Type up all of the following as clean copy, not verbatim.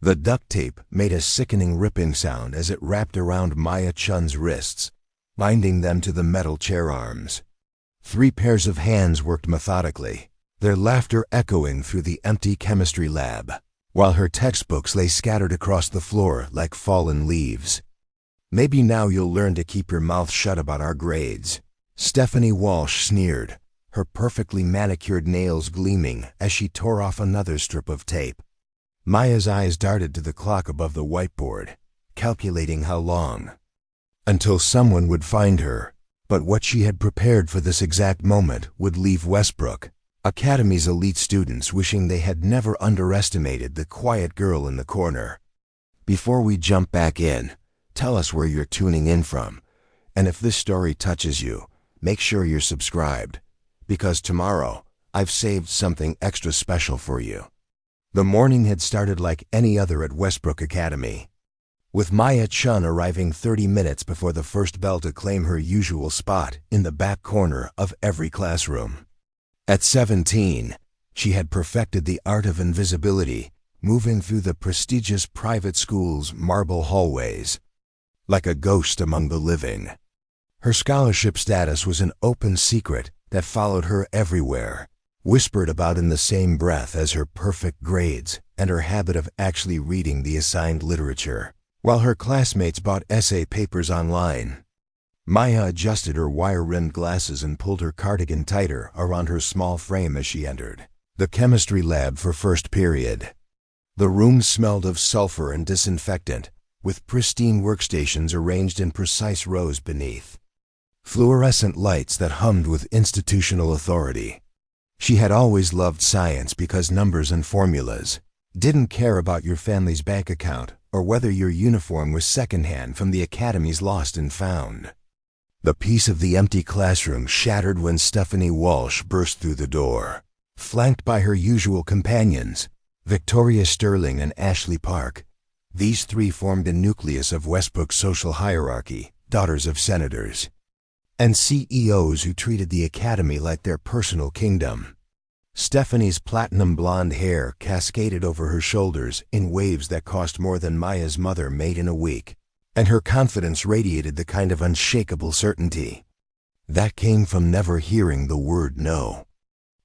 The duct tape made a sickening ripping sound as it wrapped around Maya Chen's wrists, binding them to the metal chair arms. 3 pairs of hands worked methodically, their laughter echoing through the empty chemistry lab, while her textbooks lay scattered across the floor like fallen leaves. "Maybe now you'll learn to keep your mouth shut about our grades," Stephanie Walsh sneered, her perfectly manicured nails gleaming as she tore off another strip of tape. Maya's eyes darted to the clock above the whiteboard, calculating how long until someone would find her. But what she had prepared for this exact moment would leave Westbrook Academy's elite students wishing they had never underestimated the quiet girl in the corner. Before we jump back in, tell us where you're tuning in from, and if this story touches you, make sure you're subscribed, because tomorrow I've saved something extra special for you. The morning had started like any other at Westbrook Academy, with Maya Chen arriving 30 minutes before the first bell to claim her usual spot in the back corner of every classroom. At 17, she had perfected the art of invisibility, moving through the prestigious private school's marble hallways like a ghost among the living. Her scholarship status was an open secret that followed her everywhere, whispered about in the same breath as her perfect grades and her habit of actually reading the assigned literature, while her classmates bought essay papers online. Maya adjusted her wire-rimmed glasses and pulled her cardigan tighter around her small frame as she entered the chemistry lab for first period. The room smelled of sulfur and disinfectant, with pristine workstations arranged in precise rows beneath, fluorescent lights that hummed with institutional authority. She had always loved science because numbers and formulas, didn't care about your family's bank account or whether your uniform was secondhand from the academy's lost and found. The peace of the empty classroom shattered when Stephanie Walsh burst through the door, flanked by her usual companions, Victoria Sterling and Ashley Park. These 3 formed the nucleus of Westbrook's social hierarchy, daughters of senators and CEOs who treated the academy like their personal kingdom. Stephanie's platinum blonde hair cascaded over her shoulders in waves that cost more than Maya's mother made in a week, and her confidence radiated the kind of unshakable certainty that came from never hearing the word no.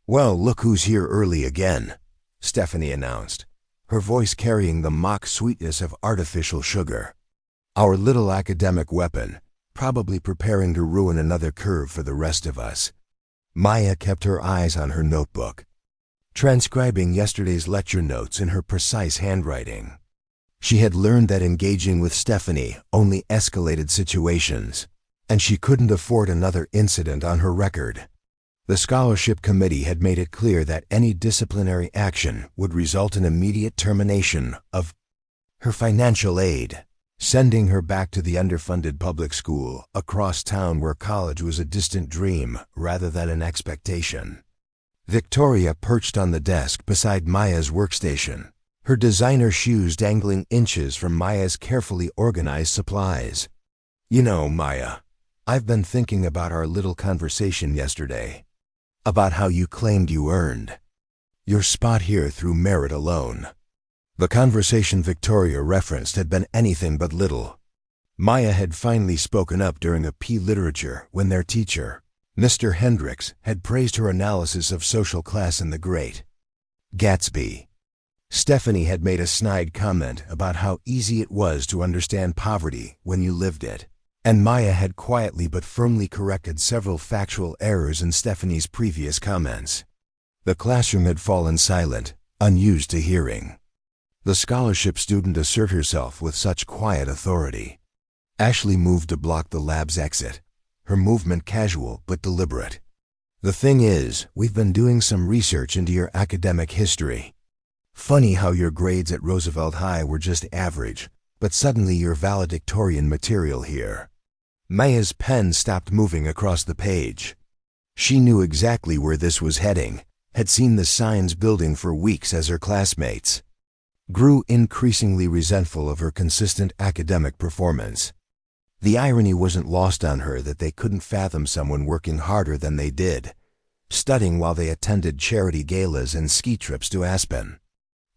"Well, look who's here early again," Stephanie announced, her voice carrying the mock sweetness of artificial sugar. "Our little academic weapon, probably preparing to ruin another curve for the rest of us." Maya kept her eyes on her notebook, transcribing yesterday's lecture notes in her precise handwriting. She had learned that engaging with Stephanie only escalated situations, and she couldn't afford another incident on her record. The scholarship committee had made it clear that any disciplinary action would result in immediate termination of her financial aid, sending her back to the underfunded public school across town where college was a distant dream rather than an expectation. Victoria perched on the desk beside Maya's workstation, her designer shoes dangling inches from Maya's carefully organized supplies. "You know, Maya, I've been thinking about our little conversation yesterday, about how you claimed you earned your spot here through merit alone." The conversation Victoria referenced had been anything but little. Maya had finally spoken up during a P literature when their teacher, Mr. Hendricks, had praised her analysis of social class in The Great Gatsby. Stephanie had made a snide comment about how easy it was to understand poverty when you lived it, and Maya had quietly but firmly corrected several factual errors in Stephanie's previous comments. The classroom had fallen silent, unused to hearing the scholarship student assert herself with such quiet authority. Ashley moved to block the lab's exit, her movement casual but deliberate. "The thing is, we've been doing some research into your academic history. Funny how your grades at Roosevelt High were just average, but suddenly you're valedictorian material here." Maya's pen stopped moving across the page. She knew exactly where this was heading, had seen the signs building for weeks as her classmates grew increasingly resentful of her consistent academic performance. The irony wasn't lost on her that they couldn't fathom someone working harder than they did, studying while they attended charity galas and ski trips to Aspen.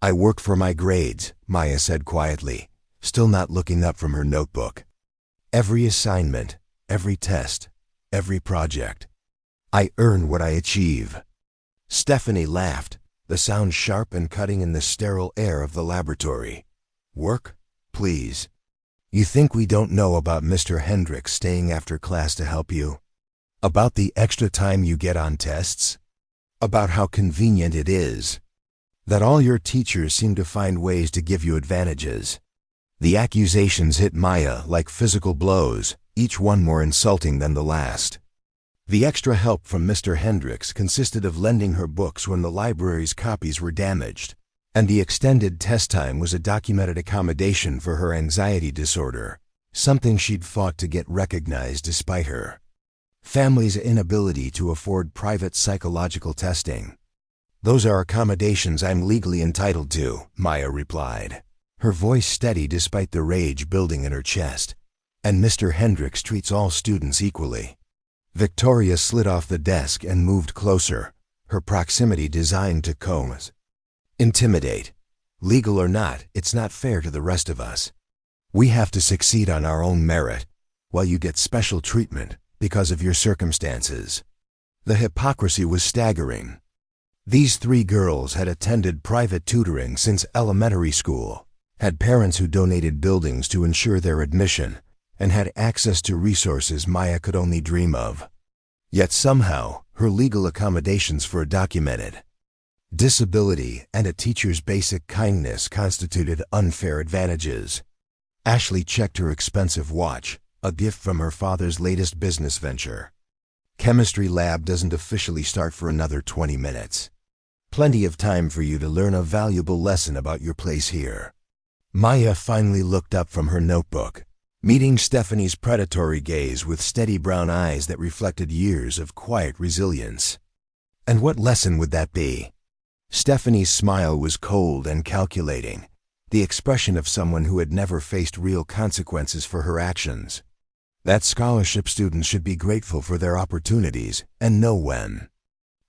I work for my grades, Maya said quietly, still not looking up from her notebook. Every assignment, every test, every project. I earn what I achieve. Stephanie laughed, the sound sharp and cutting in the sterile air of the laboratory. Work, please. You think we don't know about Mr. Hendricks staying after class to help you? About the extra time you get on tests? About how convenient it is? That all your teachers seem to find ways to give you advantages? The accusations hit Maya like physical blows, each one more insulting than the last. The extra help from Mr. Hendricks consisted of lending her books when the library's copies were damaged, and the extended test time was a documented accommodation for her anxiety disorder, something she'd fought to get recognized despite her family's inability to afford private psychological testing. Those are accommodations I'm legally entitled to, Maya replied, her voice steady despite the rage building in her chest. And Mr. Hendricks treats all students equally. Victoria slid off the desk and moved closer, her proximity designed to intimidate. Legal or not, it's not fair to the rest of us. We have to succeed on our own merit, while you get special treatment because of your circumstances. The hypocrisy was staggering. These three girls had attended private tutoring since elementary school, had parents who donated buildings to ensure their admission, and had access to resources Maya could only dream of. Yet somehow, her legal accommodations for a documented disability and a teacher's basic kindness constituted unfair advantages. Ashley checked her expensive watch, a gift from her father's latest business venture. Chemistry lab doesn't officially start for another 20 minutes. Plenty of time for you to learn a valuable lesson about your place here. Maya finally looked up from her notebook, meeting Stephanie's predatory gaze with steady brown eyes that reflected years of quiet resilience. And what lesson would that be? Stephanie's smile was cold and calculating, the expression of someone who had never faced real consequences for her actions. That scholarship students should be grateful for their opportunities and know when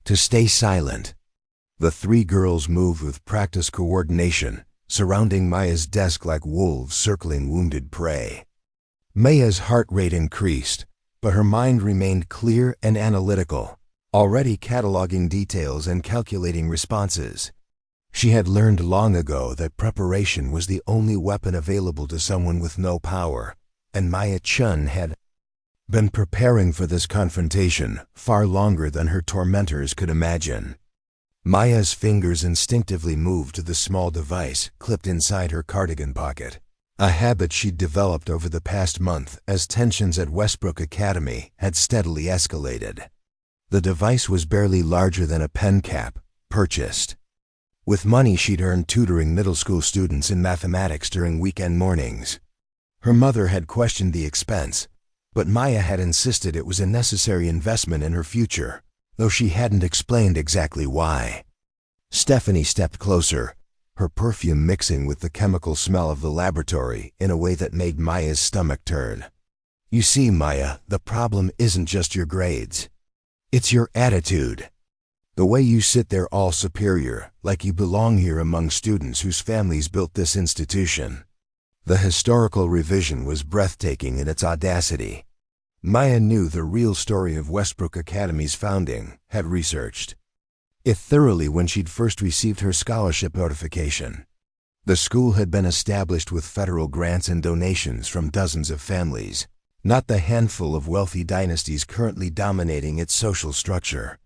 to stay silent. The three girls moved with practiced coordination, surrounding Maya's desk like wolves circling wounded prey. Maya's heart rate increased, but her mind remained clear and analytical, already cataloging details and calculating responses. She had learned long ago that preparation was the only weapon available to someone with no power, and Maya Chen had been preparing for this confrontation far longer than her tormentors could imagine. Maya's fingers instinctively moved to the small device clipped inside her cardigan pocket, a habit she'd developed over the past month as tensions at Westbrook Academy had steadily escalated. The device was barely larger than a pen cap, purchased with money she'd earned tutoring middle school students in mathematics during weekend mornings. Her mother had questioned the expense, but Maya had insisted it was a necessary investment in her future, though she hadn't explained exactly why. Stephanie stepped closer, her perfume mixing with the chemical smell of the laboratory in a way that made Maya's stomach turn. You see, Maya, the problem isn't just your grades. It's your attitude. The way you sit there all superior, like you belong here among students whose families built this institution. The historical revision was breathtaking in its audacity. Maya knew the real story of Westbrook Academy's founding, had researched it thoroughly when she'd first received her scholarship notification. The school had been established with federal grants and donations from dozens of families, not the handful of wealthy dynasties currently dominating its social structure.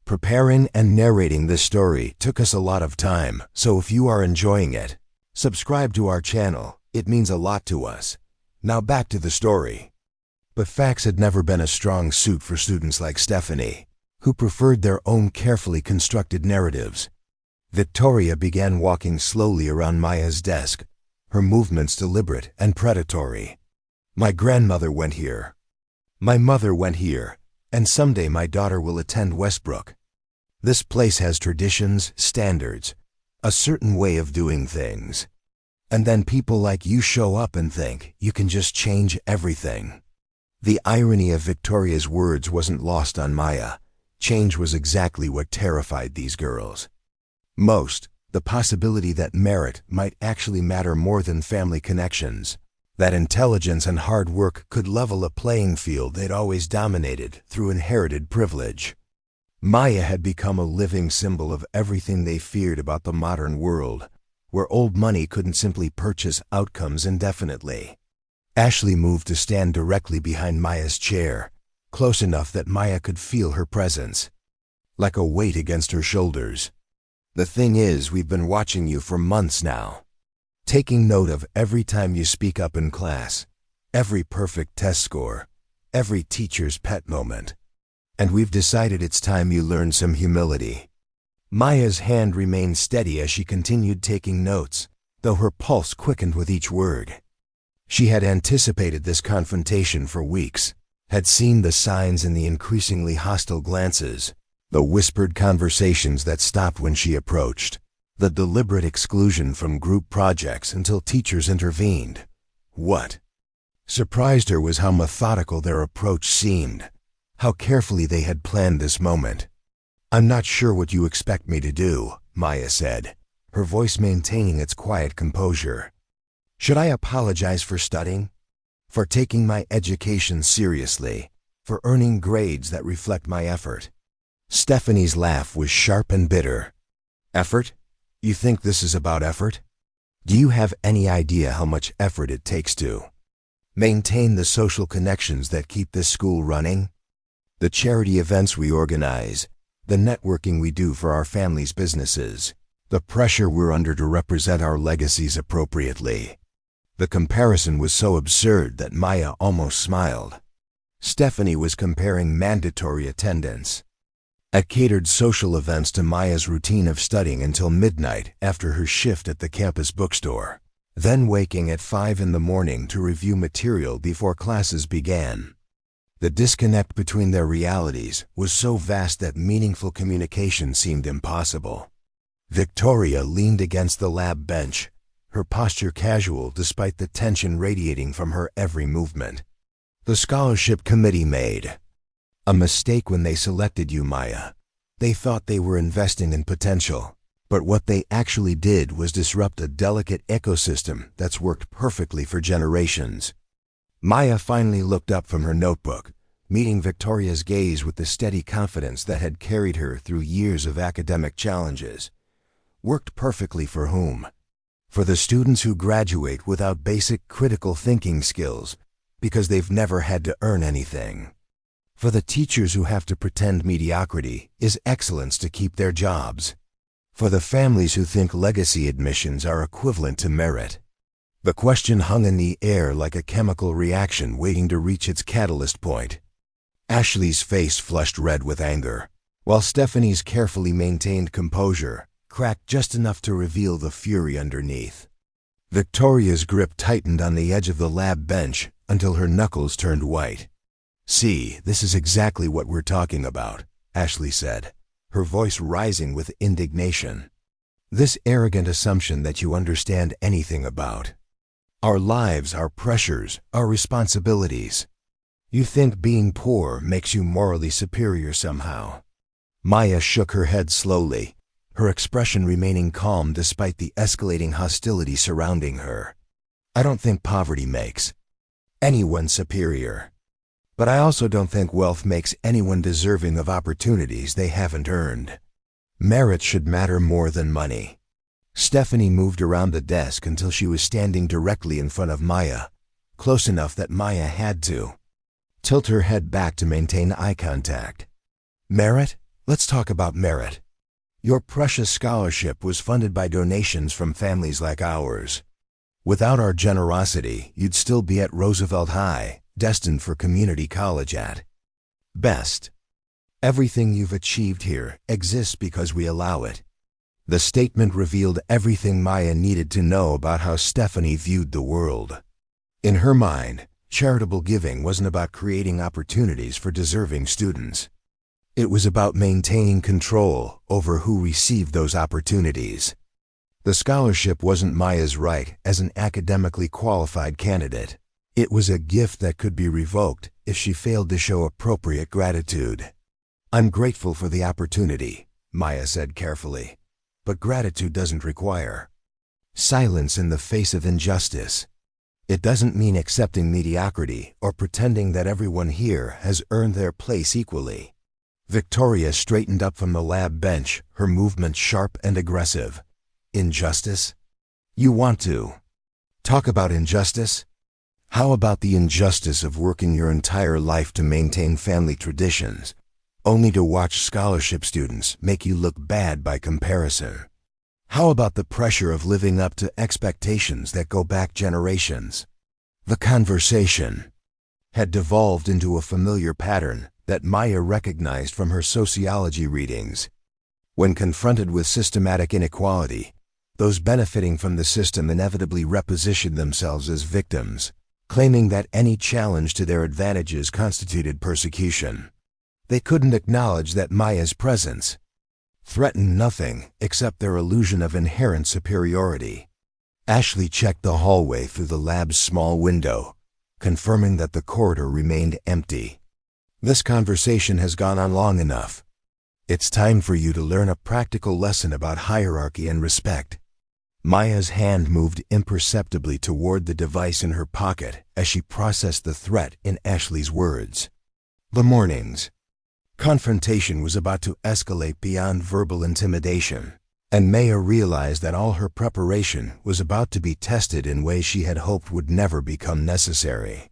Preparing and narrating this story took us a lot of time, so if you are enjoying it, subscribe to our channel. It means a lot to us. Now back to the story. But facts had never been a strong suit for students like Stephanie, who preferred their own carefully constructed narratives. Victoria began walking slowly around Maya's desk, her movements deliberate and predatory. My grandmother went here. My mother went here, and someday my daughter will attend Westbrook. This place has traditions, standards, a certain way of doing things. And then people like you show up and think you can just change everything. The irony of Victoria's words wasn't lost on Maya. Change was exactly what terrified these girls most, The possibility that merit might actually matter more than family connections. That intelligence and hard work could level a playing field they'd always dominated through inherited privilege. Maya had become a living symbol of everything they feared about the modern world, where old money couldn't simply purchase outcomes indefinitely. Ashley moved to stand directly behind Maya's chair, close enough that Maya could feel her presence, like a weight against her shoulders. "The thing is, we've been watching you for months now, taking note of every time you speak up in class, every perfect test score, every teacher's pet moment. And we've decided it's time you learn some humility." Maya's hand remained steady as she continued taking notes, though her pulse quickened with each word. She had anticipated this confrontation for weeks, had seen the signs in the increasingly hostile glances, the whispered conversations that stopped when she approached, the deliberate exclusion from group projects until teachers intervened. What surprised her was how methodical their approach seemed, how carefully they had planned this moment. "I'm not sure what you expect me to do," Maya said, her voice maintaining its quiet composure. "Should I apologize for studying? For taking my education seriously? For earning grades that reflect my effort?" Stephanie's laugh was sharp and bitter. "Effort? You think this is about effort? Do you have any idea how much effort it takes to maintain the social connections that keep this school running? The charity events we organize, the networking we do for our family's businesses, the pressure we're under to represent our legacies appropriately." The comparison was so absurd that Maya almost smiled. Stephanie was comparing mandatory attendance at catered social events to Maya's routine of studying until midnight after her shift at the campus bookstore, then waking at 5 in the morning to review material before classes began. The disconnect between their realities was so vast that meaningful communication seemed impossible. Victoria leaned against the lab bench, her posture casual despite the tension radiating from her every movement. "The scholarship committee made a mistake when they selected you, Maya. They thought they were investing in potential, but what they actually did was disrupt a delicate ecosystem that's worked perfectly for generations." Maya finally looked up from her notebook, meeting Victoria's gaze with the steady confidence that had carried her through years of academic challenges. Worked perfectly for whom? For the students who graduate without basic critical thinking skills because they've never had to earn anything. For the teachers who have to pretend mediocrity is excellence to keep their jobs. For the families who think legacy admissions are equivalent to merit. The question hung in the air like a chemical reaction waiting to reach its catalyst point. Ashley's face flushed red with anger, while Stephanie's carefully maintained composure cracked just enough to reveal the fury underneath. Victoria's grip tightened on the edge of the lab bench until her knuckles turned white. "See, this is exactly what we're talking about," Ashley said, her voice rising with indignation. "This arrogant assumption that you understand anything about our lives, our pressures, our responsibilities. You think being poor makes you morally superior somehow." Maya shook her head slowly, her expression remaining calm despite the escalating hostility surrounding her. "I don't think poverty makes anyone superior. But I also don't think wealth makes anyone deserving of opportunities they haven't earned. Merit should matter more than money." Stephanie moved around the desk until she was standing directly in front of Maya, close enough that Maya had to tilt her head back to maintain eye contact. "Merit? Let's talk about merit. Your precious scholarship was funded by donations from families like ours. Without our generosity, you'd still be at Roosevelt High, destined for community college at best. Everything you've achieved here exists because we allow it." The statement revealed everything Maya needed to know about how Stephanie viewed the world. In her mind, charitable giving wasn't about creating opportunities for deserving students. It was about maintaining control over who received those opportunities. The scholarship wasn't Maya's right as an academically qualified candidate. It was a gift that could be revoked if she failed to show appropriate gratitude. "I'm grateful for the opportunity," Maya said carefully, but gratitude doesn't require silence in the face of injustice. It doesn't mean accepting mediocrity or pretending that everyone here has earned their place equally. Victoria straightened up from the lab bench, her movement sharp and aggressive. Injustice? You want to talk about injustice? How about the injustice of working your entire life to maintain family traditions, only to watch scholarship students make you look bad by comparison? How about the pressure of living up to expectations that go back generations? The conversation had devolved into a familiar pattern that Maya recognized from her sociology readings. When confronted with systematic inequality, those benefiting from the system inevitably repositioned themselves as victims, claiming that any challenge to their advantages constituted persecution. They couldn't acknowledge that Maya's presence threatened nothing except their illusion of inherent superiority. Ashley checked the hallway through the lab's small window, confirming that the corridor remained empty. This conversation has gone on long enough. It's time for you to learn a practical lesson about hierarchy and respect. Maya's hand moved imperceptibly toward the device in her pocket as she processed the threat in Ashley's words. The morning's confrontation was about to escalate beyond verbal intimidation, and Maya realized that all her preparation was about to be tested in ways she had hoped would never become necessary.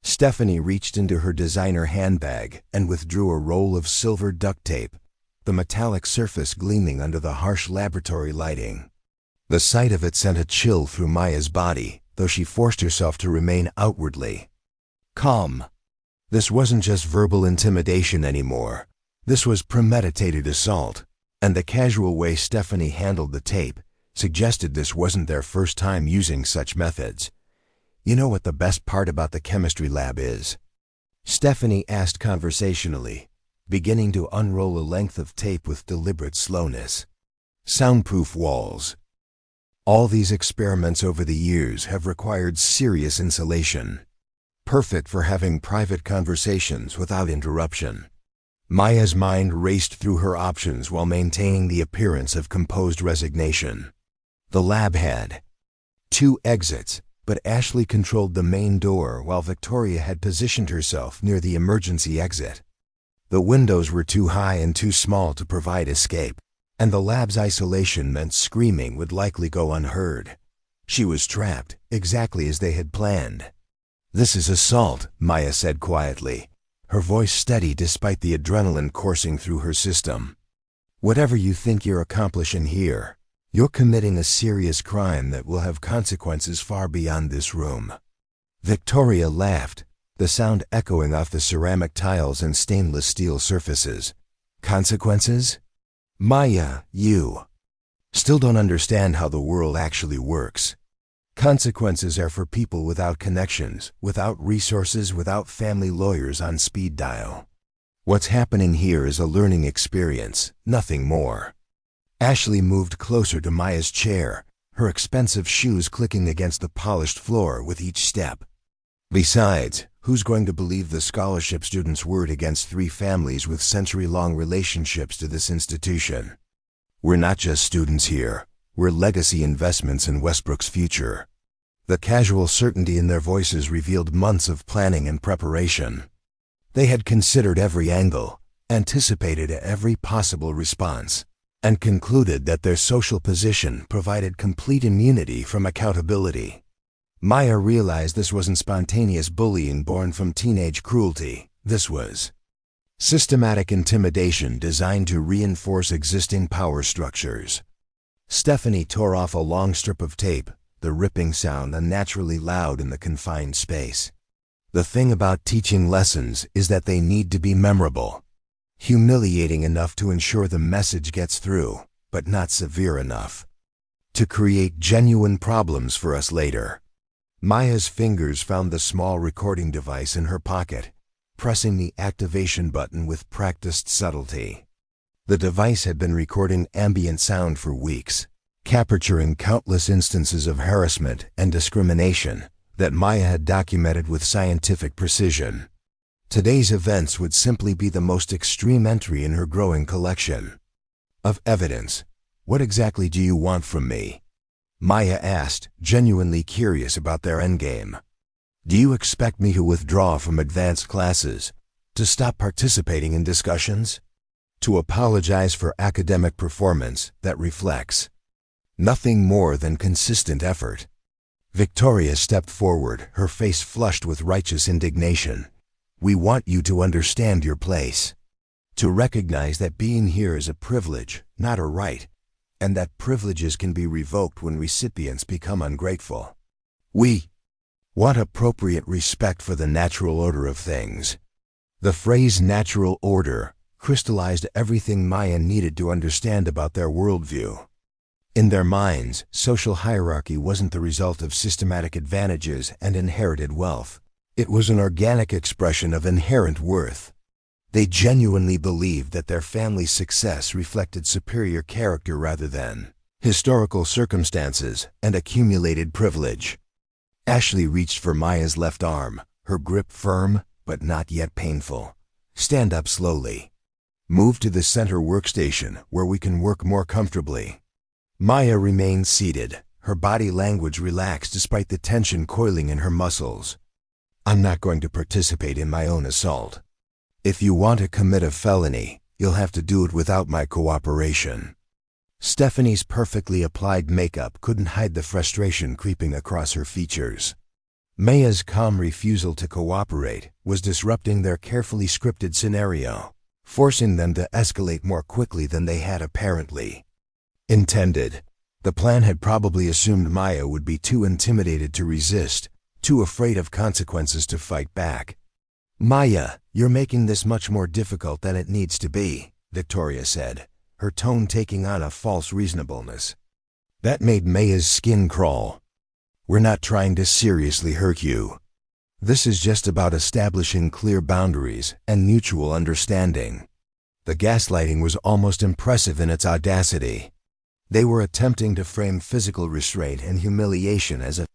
Stephanie reached into her designer handbag and withdrew a roll of silver duct tape, the metallic surface gleaming under the harsh laboratory lighting. The sight of it sent a chill through Maya's body, though she forced herself to remain outwardly calm. This wasn't just verbal intimidation anymore. This was premeditated assault, and the casual way Stephanie handled the tape suggested this wasn't their first time using such methods. You know what the best part about the chemistry lab is? Stephanie asked conversationally, beginning to unroll a length of tape with deliberate slowness. Soundproof walls. All these experiments over the years have required serious insulation, perfect for having private conversations without interruption. Maya's mind raced through her options while maintaining the appearance of composed resignation. The lab had 2 exits, but Ashley controlled the main door while Victoria had positioned herself near the emergency exit. The windows were too high and too small to provide escape, and the lab's isolation meant screaming would likely go unheard. She was trapped, exactly as they had planned. "This is assault," Maya said quietly, her voice steady despite the adrenaline coursing through her system. "Whatever you think you're accomplishing here, you're committing a serious crime that will have consequences far beyond this room." Victoria laughed, the sound echoing off the ceramic tiles and stainless steel surfaces. "Consequences? Maya, you still don't understand how the world actually works. Consequences are for people without connections, without resources, without family lawyers on speed dial. What's happening here is a learning experience, nothing more." Ashley moved closer to Maya's chair, her expensive shoes clicking against the polished floor with each step. "Besides, who's going to believe the scholarship student's word against 3 families with century-long relationships to this institution? We're not just students here, we're legacy investments in Westbrook's future." The casual certainty in their voices revealed months of planning and preparation. They had considered every angle, anticipated every possible response, and concluded that their social position provided complete immunity from accountability. Maya realized this wasn't spontaneous bullying born from teenage cruelty. This was systematic intimidation designed to reinforce existing power structures. Stephanie tore off a long strip of tape, the ripping sound unnaturally loud in the confined space. The thing about teaching lessons is that they need to be memorable. Humiliating enough to ensure the message gets through, but not severe enough to create genuine problems for us later. Maya's fingers found the small recording device in her pocket, pressing the activation button with practiced subtlety. The device had been recording ambient sound for weeks, capturing countless instances of harassment and discrimination that Maya had documented with scientific precision. Today's events would simply be the most extreme entry in her growing collection of evidence. "What exactly do you want from me?" Maya asked, genuinely curious about their endgame. "Do you expect me to withdraw from advanced classes? To stop participating in discussions? To apologize for academic performance that reflects nothing more than consistent effort?" Victoria stepped forward, her face flushed with righteous indignation. "We want you to understand your place. To recognize that being here is a privilege, not a right, and that privileges can be revoked when recipients become ungrateful. We want appropriate respect for the natural order of things." The phrase "natural order" crystallized everything Maya needed to understand about their worldview. In their minds, social hierarchy wasn't the result of systematic advantages and inherited wealth. It was an organic expression of inherent worth. They genuinely believed that their family's success reflected superior character rather than historical circumstances and accumulated privilege. Ashley reached for Maya's left arm, her grip firm but not yet painful. "Stand up slowly. Move to the center workstation where we can work more comfortably." Maya remained seated, her body language relaxed despite the tension coiling in her muscles. "I'm not going to participate in my own assault. If you want to commit a felony, you'll have to do it without my cooperation." Stephanie's perfectly applied makeup couldn't hide the frustration creeping across her features. Maya's calm refusal to cooperate was disrupting their carefully scripted scenario, forcing them to escalate more quickly than they had apparently intended. The plan had probably assumed Maya would be too intimidated to resist, too afraid of consequences to fight back. "Maya, you're making this much more difficult than it needs to be," Victoria said, her tone taking on a false reasonableness. That made Maya's skin crawl. "We're not trying to seriously hurt you. This is just about establishing clear boundaries and mutual understanding." The gaslighting was almost impressive in its audacity. They were attempting to frame physical restraint and humiliation as a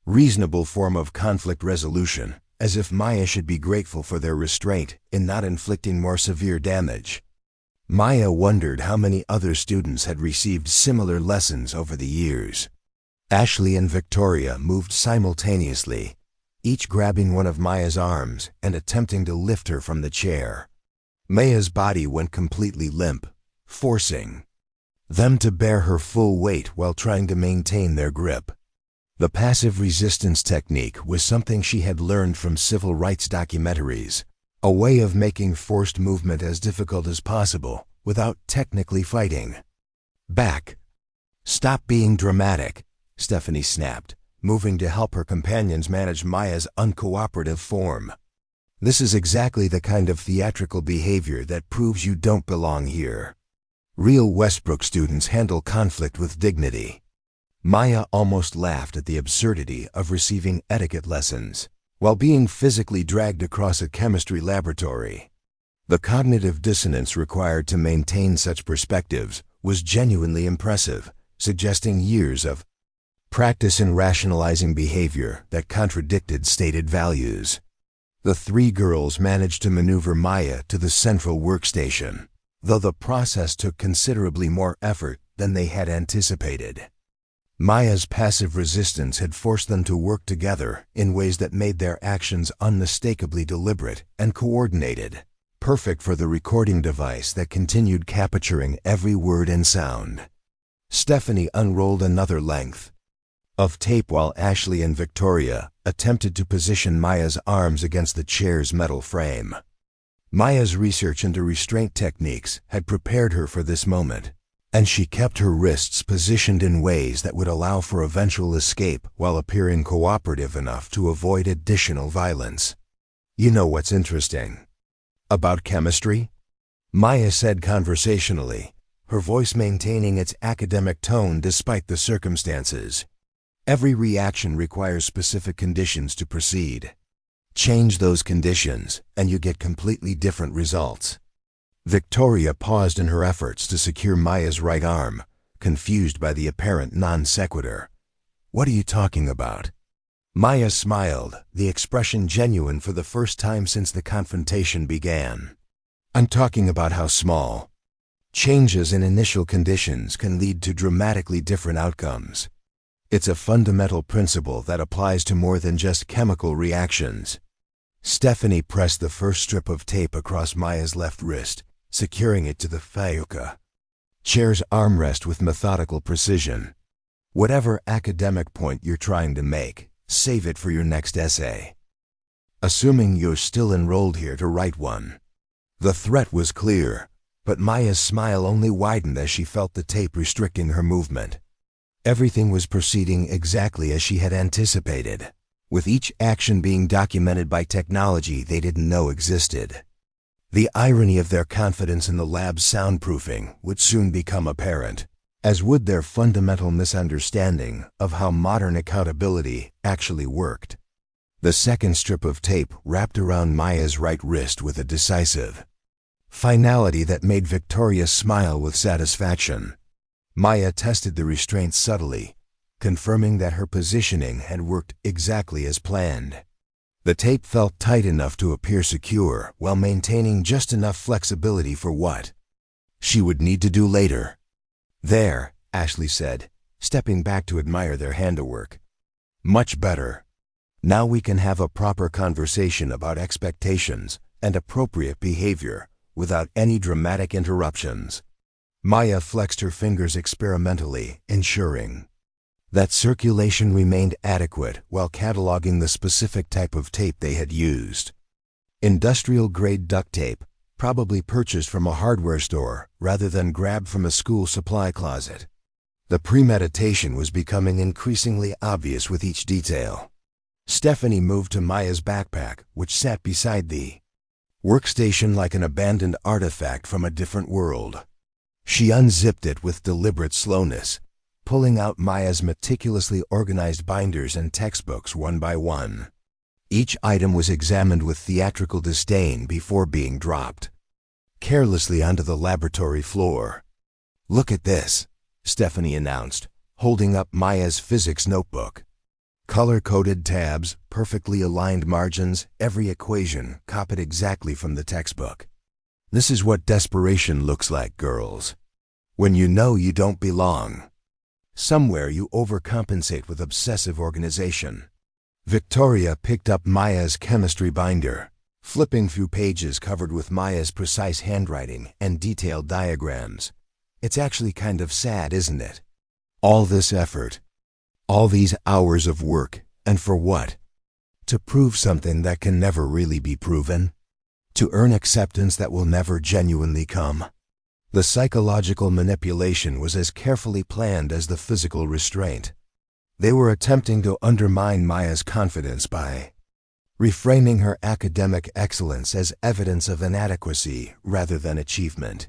reasonable form of conflict resolution, as if Maya should be grateful for their restraint in not inflicting more severe damage. Maya wondered how many other students had received similar lessons over the years. Ashley and Victoria moved simultaneously, each grabbing one of Maya's arms and attempting to lift her from the chair. Maya's body went completely limp, forcing them to bear her full weight while trying to maintain their grip. The passive resistance technique was something she had learned from civil rights documentaries, a way of making forced movement as difficult as possible without technically fighting back. "Stop being dramatic," Stephanie snapped, moving to help her companions manage Maya's uncooperative form. "This is exactly the kind of theatrical behavior that proves you don't belong here. Real Westbrook students handle conflict with dignity." Maya almost laughed at the absurdity of receiving etiquette lessons while being physically dragged across a chemistry laboratory. The cognitive dissonance required to maintain such perspectives was genuinely impressive, suggesting years of practice in rationalizing behavior that contradicted stated values. The three girls managed to maneuver Maya to the central workstation, though the process took considerably more effort than they had anticipated. Maya's passive resistance had forced them to work together in ways that made their actions unmistakably deliberate and coordinated, perfect for the recording device that continued capturing every word and sound. Stephanie unrolled another length of tape while Ashley and Victoria attempted to position Maya's arms against the chair's metal frame. Maya's research into restraint techniques had prepared her for this moment, and she kept her wrists positioned in ways that would allow for eventual escape while appearing cooperative enough to avoid additional violence. "You know what's interesting about chemistry?" Maya said conversationally, her voice maintaining its academic tone despite the circumstances. "Every reaction requires specific conditions to proceed. Change those conditions, and you get completely different results." Victoria paused in her efforts to secure Maya's right arm, confused by the apparent non sequitur. "What are you talking about?" Maya smiled, the expression genuine for the first time since the confrontation began. "I'm talking about how small Changes in initial conditions can lead to dramatically different outcomes. It's a fundamental principle that applies to more than just chemical reactions. Stephanie pressed the first strip of tape across Maya's left wrist, securing it to the fayuca chair's armrest with methodical precision. Whatever academic point you're trying to make, save it for your next essay. Assuming you're still enrolled here to write one. The threat was clear, but Maya's smile only widened as she felt the tape restricting her movement. Everything was proceeding exactly as she had anticipated, with each action being documented by technology they didn't know existed. The irony of their confidence in the lab's soundproofing would soon become apparent, as would their fundamental misunderstanding of how modern accountability actually worked. The second strip of tape wrapped around Maya's right wrist with a decisive finality that made Victoria smile with satisfaction. Maya tested the restraint subtly, confirming that her positioning had worked exactly as planned. The tape felt tight enough to appear secure while maintaining just enough flexibility for what she would need to do later. "There," Ashley said, stepping back to admire their handiwork. "Much better. Now we can have a proper conversation about expectations and appropriate behavior without any dramatic interruptions." Maya flexed her fingers experimentally, ensuring that circulation remained adequate while cataloging the specific type of tape they had used. Industrial-grade duct tape, probably purchased from a hardware store rather than grabbed from a school supply closet. The premeditation was becoming increasingly obvious with each detail. Stephanie moved to Maya's backpack, which sat beside the workstation like an abandoned artifact from a different world. She unzipped it with deliberate slowness, pulling out Maya's meticulously organized binders and textbooks one by one. Each item was examined with theatrical disdain before being dropped carelessly onto the laboratory floor. "Look at this," Stephanie announced, holding up Maya's physics notebook. Color-coded tabs, perfectly aligned margins, every equation copied exactly from the textbook. "This is what desperation looks like, girls. When you know you don't belong somewhere, you overcompensate with obsessive organization." Victoria picked up Maya's chemistry binder, flipping through pages covered with Maya's precise handwriting and detailed diagrams. "It's actually kind of sad, isn't it? All this effort, all these hours of work, and for what? To prove something that can never really be proven? To earn acceptance that will never genuinely come?" The psychological manipulation was as carefully planned as the physical restraint. They were attempting to undermine Maya's confidence by reframing her academic excellence as evidence of inadequacy rather than achievement.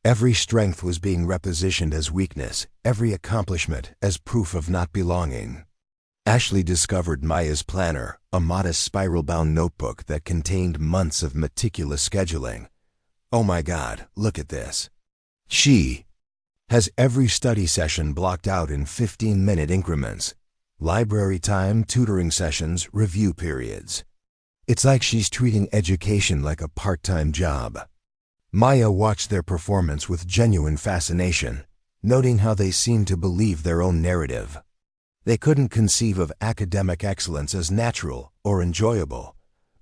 Every strength was being repositioned as weakness, every accomplishment as proof of not belonging. Ashley discovered Maya's planner, a modest spiral-bound notebook that contained months of meticulous scheduling. "Oh my God, look at this. She has every study session blocked out in 15-minute increments. Library time, tutoring sessions, review periods. It's like she's treating education like a part-time job." Maya watched their performance with genuine fascination, noting how they seemed to believe their own narrative. They couldn't conceive of academic excellence as natural or enjoyable,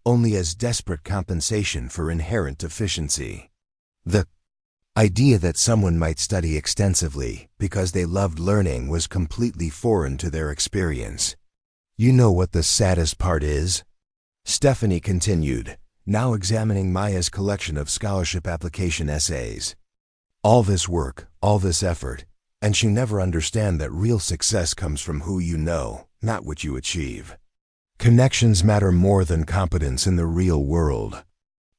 only as desperate compensation for inherent deficiency. The idea that someone might study extensively because they loved learning was completely foreign to their experience. "You know what the saddest part is?" Stephanie continued, now examining Maya's collection of scholarship application essays. "All this work, all this effort, and you never understand that real success comes from who you know, not what you achieve. Connections matter more than competence in the real world."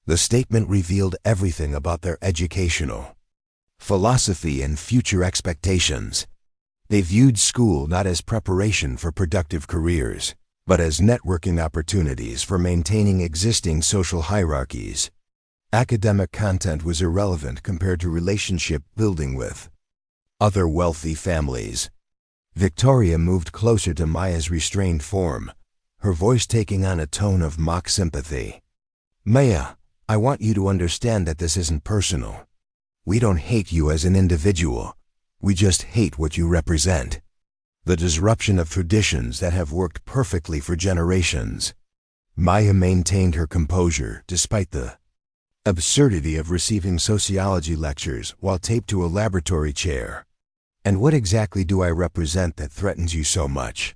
The statement revealed everything about their educational philosophy and future expectations. They viewed school not as preparation for productive careers, but as networking opportunities for maintaining existing social hierarchies. Academic content was irrelevant compared to relationship building with other wealthy families. Victoria moved closer to Maya's restrained form, her voice taking on a tone of mock sympathy. "Maya, I want you to understand that this isn't personal. We don't hate you as an individual. We just hate what you represent. The disruption of traditions that have worked perfectly for generations. Maya maintained her composure despite the absurdity of receiving sociology lectures while taped to a laboratory chair. And what exactly do I represent that threatens you so much?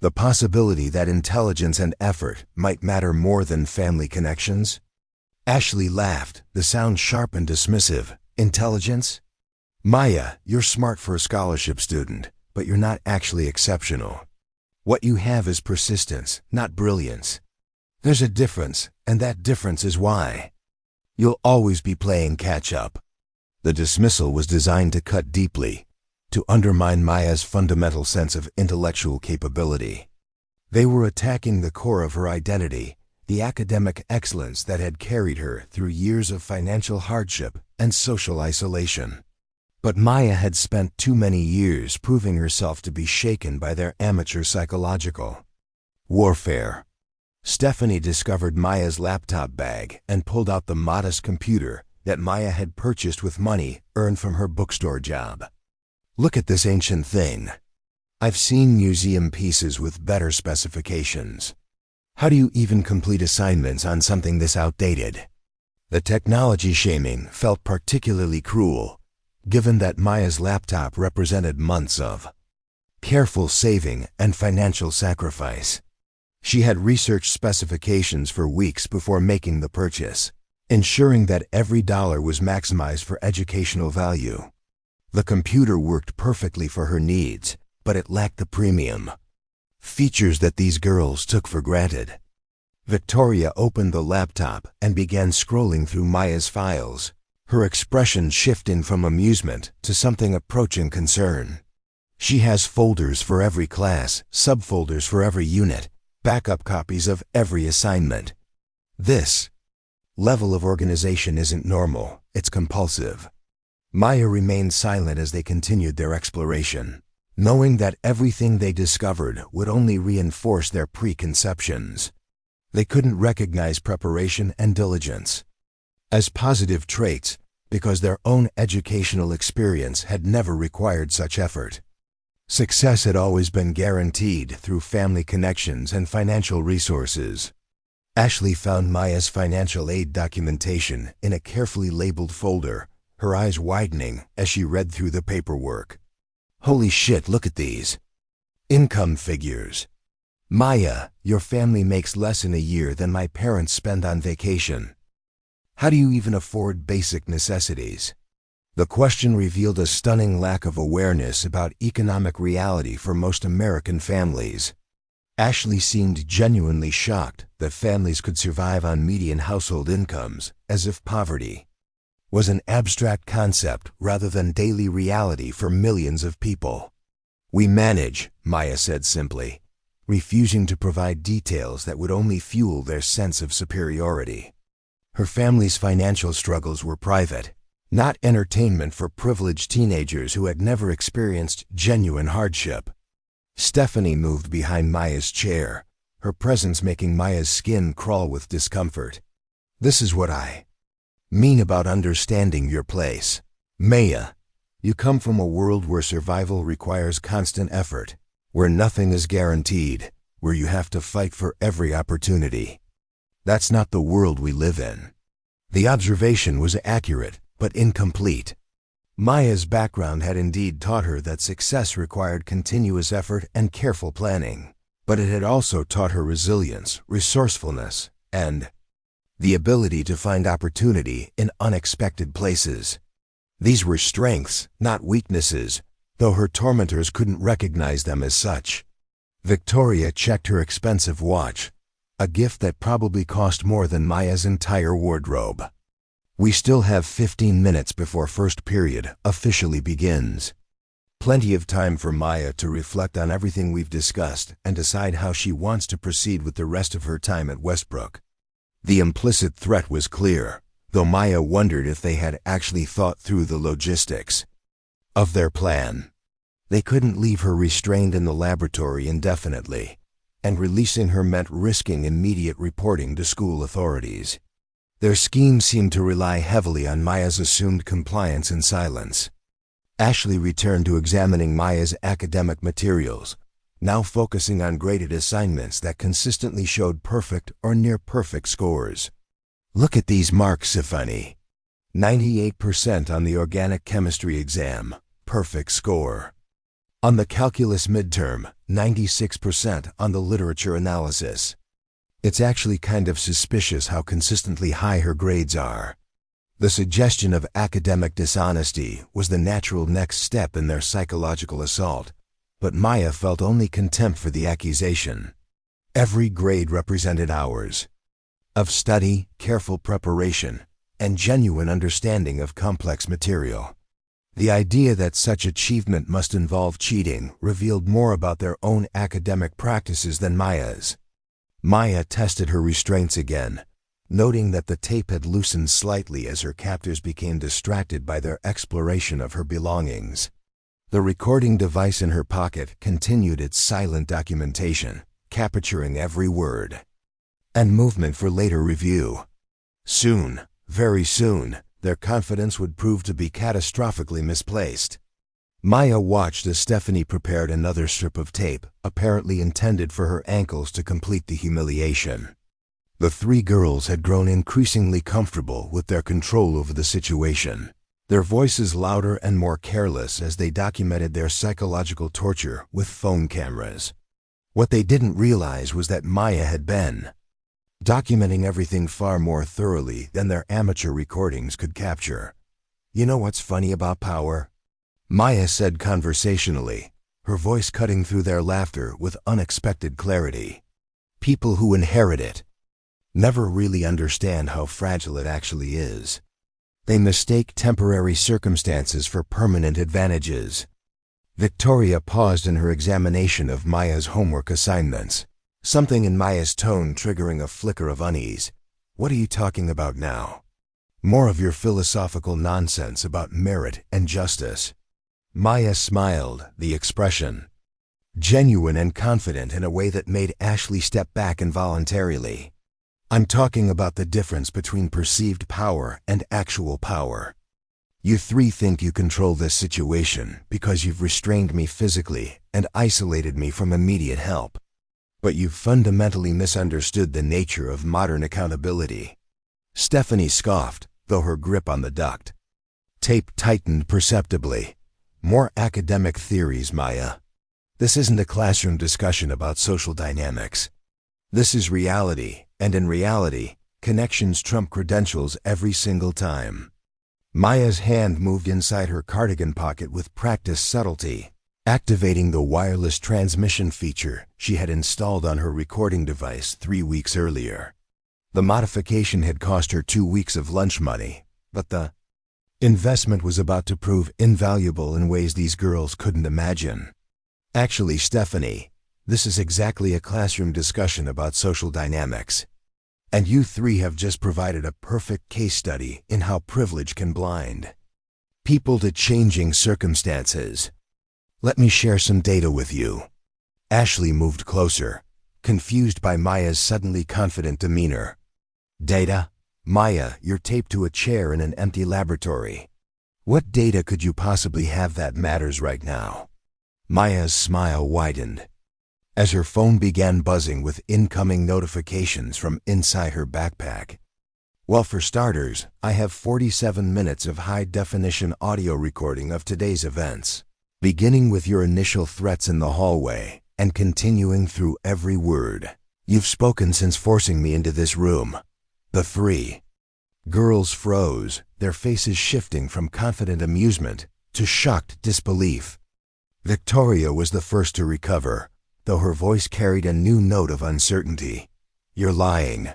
The possibility that intelligence and effort might matter more than family connections? Ashley laughed, the sound sharp and dismissive. Intelligence? Maya, you're smart for a scholarship student, but you're not actually exceptional. What you have is persistence, not brilliance. There's a difference, and that difference is why. You'll always be playing catch-up. The dismissal was designed to cut deeply, to undermine Maya's fundamental sense of intellectual capability. They were attacking the core of her identity, the academic excellence that had carried her through years of financial hardship and social isolation. But Maya had spent too many years proving herself to be shaken by their amateur psychological warfare. Stephanie discovered Maya's laptop bag and pulled out the modest computer that Maya had purchased with money earned from her bookstore job. Look at this ancient thing. I've seen museum pieces with better specifications. How do you even complete assignments on something this outdated? The technology shaming felt particularly cruel, given that Maya's laptop represented months of careful saving and financial sacrifice. She had researched specifications for weeks before making the purchase, ensuring that every dollar was maximized for educational value. The computer worked perfectly for her needs, but it lacked the premium features that these girls took for granted. Victoria opened the laptop and began scrolling through Maya's files, her expression shifting from amusement to something approaching concern. She has folders for every class, subfolders for every unit, backup copies of every assignment. This level of organization isn't normal, it's compulsive. Maya remained silent as they continued their exploration, knowing that everything they discovered would only reinforce their preconceptions. They couldn't recognize preparation and diligence as positive traits because their own educational experience had never required such effort. Success had always been guaranteed through family connections and financial resources. Ashley found Maya's financial aid documentation in a carefully labeled folder, her eyes widening as she read through the paperwork. Holy shit, look at these income figures. Maya, your family makes less in a year than my parents spend on vacation. How do you even afford basic necessities? The question revealed a stunning lack of awareness about economic reality for most American families. Ashley seemed genuinely shocked that families could survive on median household incomes, as if poverty was an abstract concept rather than daily reality for millions of people. We manage, Maya said simply, refusing to provide details that would only fuel their sense of superiority. Her family's financial struggles were private, not entertainment for privileged teenagers who had never experienced genuine hardship. Stephanie moved behind Maya's chair, her presence making Maya's skin crawl with discomfort. This is what I mean about understanding your place. Maya, you come from a world where survival requires constant effort, where nothing is guaranteed, where you have to fight for every opportunity. That's not the world we live in. The observation was accurate, but incomplete. Maya's background had indeed taught her that success required continuous effort and careful planning, but it had also taught her resilience, resourcefulness, and the ability to find opportunity in unexpected places. These were strengths, not weaknesses, though her tormentors couldn't recognize them as such. Victoria checked her expensive watch, a gift that probably cost more than Maya's entire wardrobe. We still have 15 minutes before first period officially begins. Plenty of time for Maya to reflect on everything we've discussed and decide how she wants to proceed with the rest of her time at Westbrook. The implicit threat was clear, though Maya wondered if they had actually thought through the logistics of their plan. They couldn't leave her restrained in the laboratory indefinitely, and releasing her meant risking immediate reporting to school authorities. Their scheme seemed to rely heavily on Maya's assumed compliance and silence. Ashley returned to examining Maya's academic materials, now focusing on graded assignments that consistently showed perfect or near-perfect scores. "Look at these marks, Stephanie. 98% on the organic chemistry exam, perfect score. On the calculus midterm, 96% on the literature analysis. It's actually kind of suspicious how consistently high her grades are." The suggestion of academic dishonesty was the natural next step in their psychological assault, but Maya felt only contempt for the accusation. Every grade represented hours of study, careful preparation, and genuine understanding of complex material. The idea that such achievement must involve cheating revealed more about their own academic practices than Maya's. Maya tested her restraints again, noting that the tape had loosened slightly as her captors became distracted by their exploration of her belongings. The recording device in her pocket continued its silent documentation, capturing every word and movement for later review. Soon, very soon, their confidence would prove to be catastrophically misplaced. Maya watched as Stephanie prepared another strip of tape, apparently intended for her ankles to complete the humiliation. The three girls had grown increasingly comfortable with their control over the situation, their voices louder and more careless as they documented their psychological torture with phone cameras. What they didn't realize was that Maya had been documenting everything far more thoroughly than their amateur recordings could capture. "You know what's funny about power?" Maya said conversationally, her voice cutting through their laughter with unexpected clarity. "People who inherit it never really understand how fragile it actually is. They mistake temporary circumstances for permanent advantages." Victoria paused in her examination of Maya's homework assignments, something in Maya's tone triggering a flicker of unease. "What are you talking about now?" "More of your philosophical nonsense about merit and justice." Maya smiled, the expression genuine and confident in a way that made Ashley step back involuntarily. "I'm talking about the difference between perceived power and actual power. You three think you control this situation because you've restrained me physically and isolated me from immediate help. But you've fundamentally misunderstood the nature of modern accountability." Stephanie scoffed, though her grip on the duct tape tightened perceptibly. "More academic theories, Maya. This isn't a classroom discussion about social dynamics. This is reality, and in reality, connections trump credentials every single time." Maya's hand moved inside her cardigan pocket with practiced subtlety, activating the wireless transmission feature she had installed on her recording device 3 weeks earlier. The modification had cost her 2 weeks of lunch money, but the investment was about to prove invaluable in ways these girls couldn't imagine. "Actually, Stephanie, this is exactly a classroom discussion about social dynamics. And you three have just provided a perfect case study in how privilege can blind people to changing circumstances. Let me share some data with you." Ashley moved closer, confused by Maya's suddenly confident demeanor. "Data? Maya, you're taped to a chair in an empty laboratory. What data could you possibly have that matters right now?" Maya's smile widened as her phone began buzzing with incoming notifications from inside her backpack. "Well, for starters, I have 47 minutes of high-definition audio recording of today's events, beginning with your initial threats in the hallway and continuing through every word you've spoken since forcing me into this room." The three girls froze, their faces shifting from confident amusement to shocked disbelief. Victoria was the first to recover, though her voice carried a new note of uncertainty. "You're lying.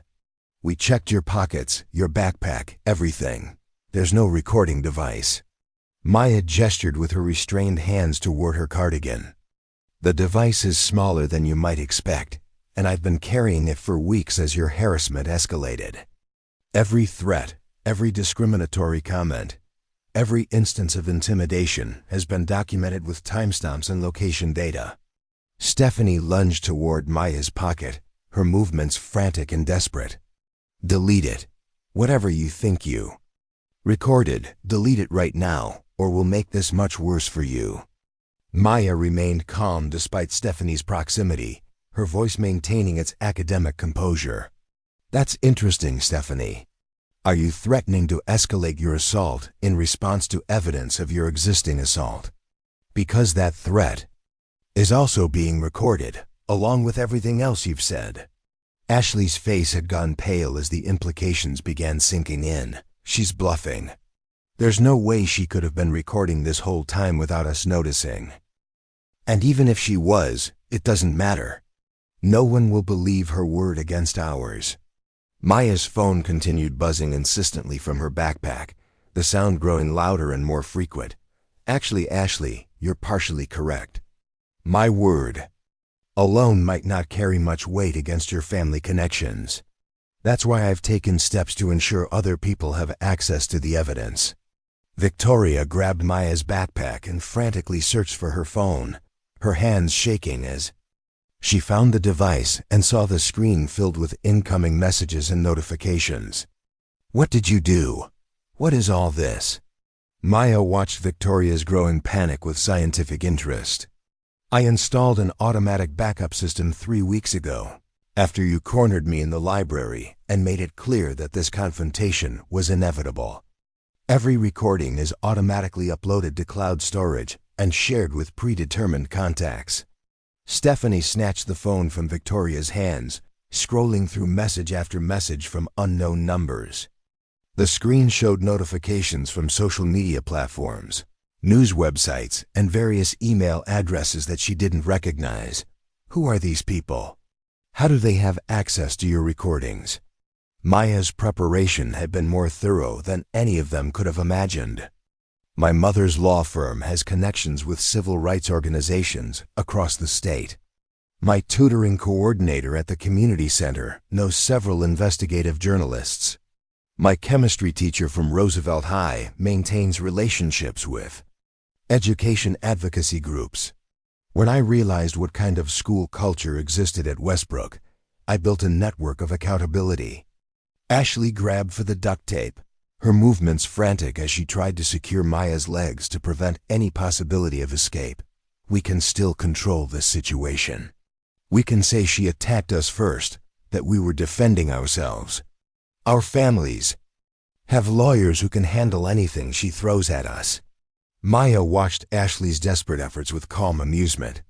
We checked your pockets, your backpack, everything. There's no recording device." Maya gestured with her restrained hands toward her cardigan. "The device is smaller than you might expect, and I've been carrying it for weeks as your harassment escalated. Every threat, every discriminatory comment, every instance of intimidation has been documented with timestamps and location data." Stephanie lunged toward Maya's pocket, her movements frantic and desperate. "Delete it. Whatever you think you recorded, delete it right now, or we'll make this much worse for you. Maya remained calm despite Stephanie's proximity, her voice maintaining its academic composure. That's interesting, Stephanie. Are you threatening to escalate your assault in response to evidence of your existing assault? Because that threat is also being recorded, along with everything else you've said. Ashley's face had gone pale as the implications began sinking in. She's bluffing. There's no way she could have been recording this whole time without us noticing. And even if she was, it doesn't matter. No one will believe her word against ours. Maya's phone continued buzzing insistently from her backpack, the sound growing louder and more frequent. Actually, Ashley, you're partially correct. My word alone might not carry much weight against your family connections. That's why I've taken steps to ensure other people have access to the evidence. Victoria grabbed Maya's backpack and frantically searched for her phone, her hands shaking as she found the device and saw the screen filled with incoming messages and notifications. What did you do? What is all this? Maya watched Victoria's growing panic with scientific interest. I installed an automatic backup system 3 weeks ago, after you cornered me in the library and made it clear that this confrontation was inevitable. Every recording is automatically uploaded to cloud storage and shared with predetermined contacts. Stephanie snatched the phone from Victoria's hands, scrolling through message after message from unknown numbers. The screen showed notifications from social media platforms, news websites, and various email addresses that she didn't recognize. Who are these people? How do they have access to your recordings? Maya's preparation had been more thorough than any of them could have imagined. My mother's law firm has connections with civil rights organizations across the state. My tutoring coordinator at the community center knows several investigative journalists. My chemistry teacher from Roosevelt High maintains relationships with education advocacy groups. When I realized what kind of school culture existed at Westbrook, I built a network of accountability. Ashley grabbed for the duct tape, her movements frantic as she tried to secure Maya's legs to prevent any possibility of escape. We can still control this situation. We can say she attacked us first, that we were defending ourselves. Our families have lawyers who can handle anything she throws at us. Maya watched Ashley's desperate efforts with calm amusement.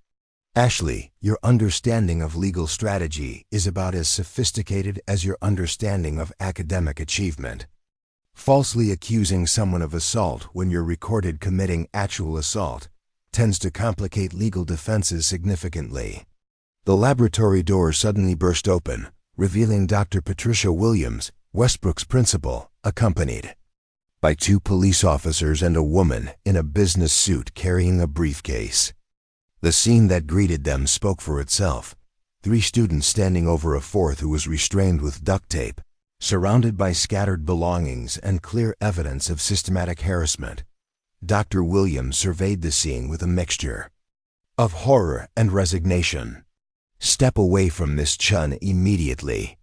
Ashley, your understanding of legal strategy is about as sophisticated as your understanding of academic achievement. Falsely accusing someone of assault when you're recorded committing actual assault tends to complicate legal defenses significantly. The laboratory door suddenly burst open, revealing Dr. Patricia Williams, Westbrook's principal, accompanied by 2 police officers and a woman in a business suit carrying a briefcase. The scene that greeted them spoke for itself. 3 students standing over a 4th who was restrained with duct tape, surrounded by scattered belongings and clear evidence of systematic harassment. Dr. Williams surveyed the scene with a mixture of horror and resignation. Step away from Miss Chen immediately.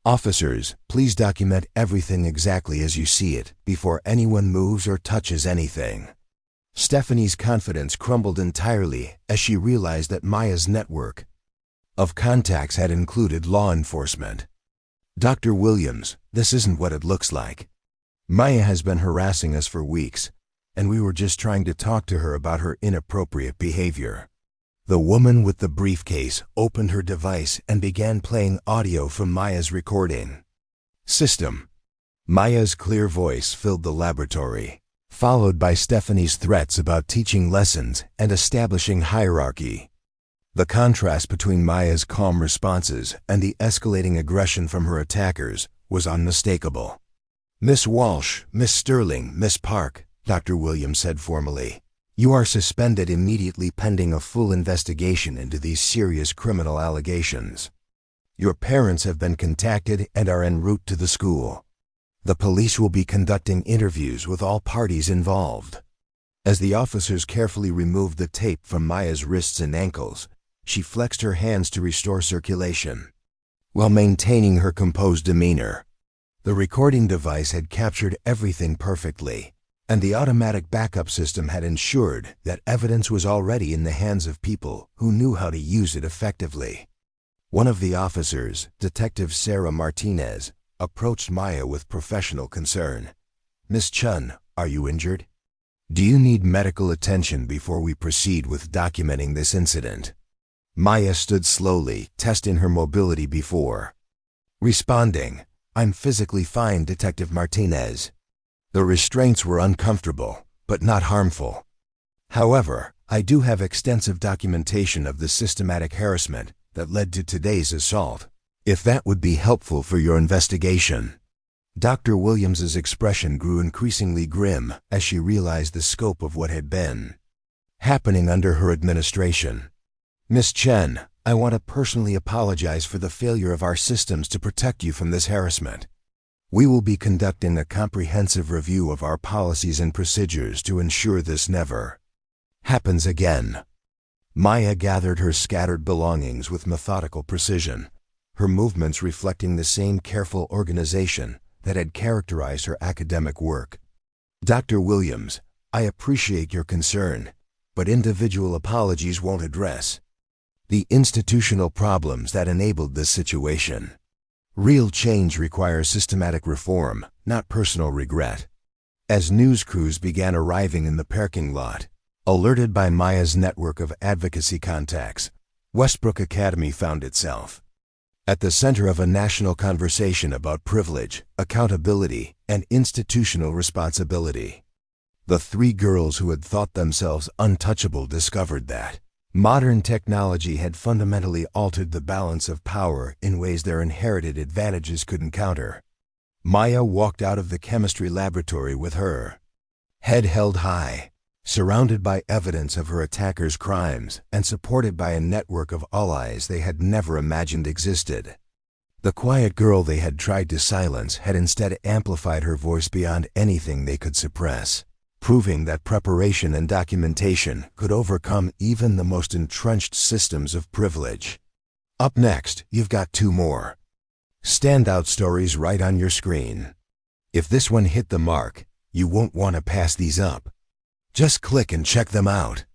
Officers, please document everything exactly as you see it before anyone moves or touches anything. Stephanie's confidence crumbled entirely as she realized that Maya's network of contacts had included law enforcement. Dr. Williams, this isn't what it looks like. Maya has been harassing us for weeks, and we were just trying to talk to her about her inappropriate behavior. The woman with the briefcase opened her device and began playing audio from Maya's recording system. Maya's clear voice filled the laboratory, followed by Stephanie's threats about teaching lessons and establishing hierarchy. The contrast between Maya's calm responses and the escalating aggression from her attackers was unmistakable. Miss Walsh, Miss Sterling, Miss Park, Dr. Williams said formally, you are suspended immediately pending a full investigation into these serious criminal allegations. Your parents have been contacted and are en route to the school. The police will be conducting interviews with all parties involved. As the officers carefully removed the tape from Maya's wrists and ankles, she flexed her hands to restore circulation, while maintaining her composed demeanor. The recording device had captured everything perfectly, and the automatic backup system had ensured that evidence was already in the hands of people who knew how to use it effectively. One of the officers, Detective Sarah Martinez, approached Maya with professional concern. "Miss Chen, are you injured? Do you need medical attention before we proceed with documenting this incident?" Maya stood slowly, testing her mobility before responding. "I'm physically fine, Detective Martinez." The restraints were uncomfortable, but not harmful. "However, I do have extensive documentation of the systematic harassment that led to today's assault, if that would be helpful for your investigation." Dr. Williams's expression grew increasingly grim as she realized the scope of what had been happening under her administration. "Miss Chen, I want to personally apologize for the failure of our systems to protect you from this harassment. We will be conducting a comprehensive review of our policies and procedures to ensure this never happens again." Maya gathered her scattered belongings with methodical precision, her movements reflecting the same careful organization that had characterized her academic work. "Dr. Williams, I appreciate your concern, but individual apologies won't address the institutional problems that enabled this situation. Real change requires systematic reform, not personal regret." As news crews began arriving in the parking lot, alerted by Maya's network of advocacy contacts, Westbrook Academy found itself at the center of a national conversation about privilege, accountability, and institutional responsibility. The three girls who had thought themselves untouchable discovered that modern technology had fundamentally altered the balance of power in ways their inherited advantages couldn't counter. Maya walked out of the chemistry laboratory with her head held high, surrounded by evidence of her attackers' crimes and supported by a network of allies they had never imagined existed. The quiet girl they had tried to silence had instead amplified her voice beyond anything they could suppress, proving that preparation and documentation could overcome even the most entrenched systems of privilege. Up next, you've got two more standout stories right on your screen. If this one hit the mark, you won't want to pass these up. Just click and check them out.